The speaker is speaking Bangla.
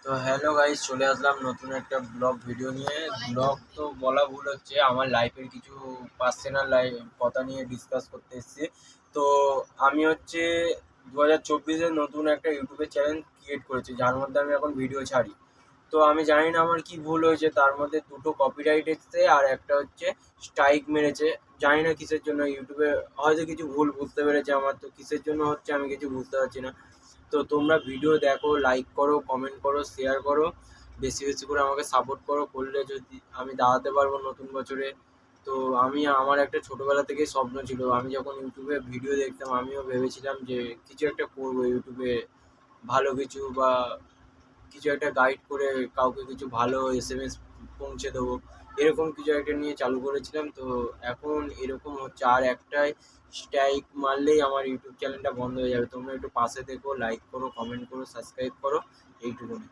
তো হ্যালো গাইস, চলে আসলাম নতুন একটা ব্লগ ভিডিও নিয়ে। ব্লগ তো বলা ভুল হচ্ছে, আমার লাইফের কিছু পার্সোনাল কথা নিয়ে ডিসকাস করতে এসেছি। তো আমি হচ্ছে 2024-এ নতুন একটা ইউটিউবের চ্যানেল ক্রিয়েট করেছি, যার মধ্যে আমি এখন ভিডিও ছাড়ি। তো আমি জানি না আমার কি ভুল হয়েছে, তার মধ্যে দুটো কপিরাইট এসছে আর একটা হচ্ছে স্ট্রাইক মেরেছে। জানি না কিসের জন্য, ইউটিউবে হয়তো কিছু ভুল বুঝতে পেরেছে আমার, তো কিসের জন্য হচ্ছে আমি কিছু বুঝতে পারছি না। তো তোমরা ভিডিও দেখো, লাইক করো, কমেন্ট করো, শেয়ার করো, বেশি বেশি করে আমাকে সাপোর্ট করো। করলে যদি আমি দাঁড়াতে পারবো নতুন বছরে। তো আমার একটা ছোটোবেলা থেকেই স্বপ্ন ছিল, আমি যখন ইউটিউবে ভিডিও দেখতাম আমিও ভেবেছিলাম যে কিছু একটা করবো ইউটিউবে, ভালো কিছু বা কিছু একটা গাইড করে কাউকে কিছু ভালো এসএমএস পৌঁছে দেবো, এরকম কিছু একটা নিয়ে চালু করেছিলাম। তো এখন এরকম হচ্ছে, আর একটাই স্ট্রাইক মারলেই আমার ইউটিউব চ্যানেলটা বন্ধ হয়ে যাবে। তোমরা একটু পাশে দেখো, লাইক করো, কমেন্ট করো, সাবস্ক্রাইব করো, এইটুকুনি।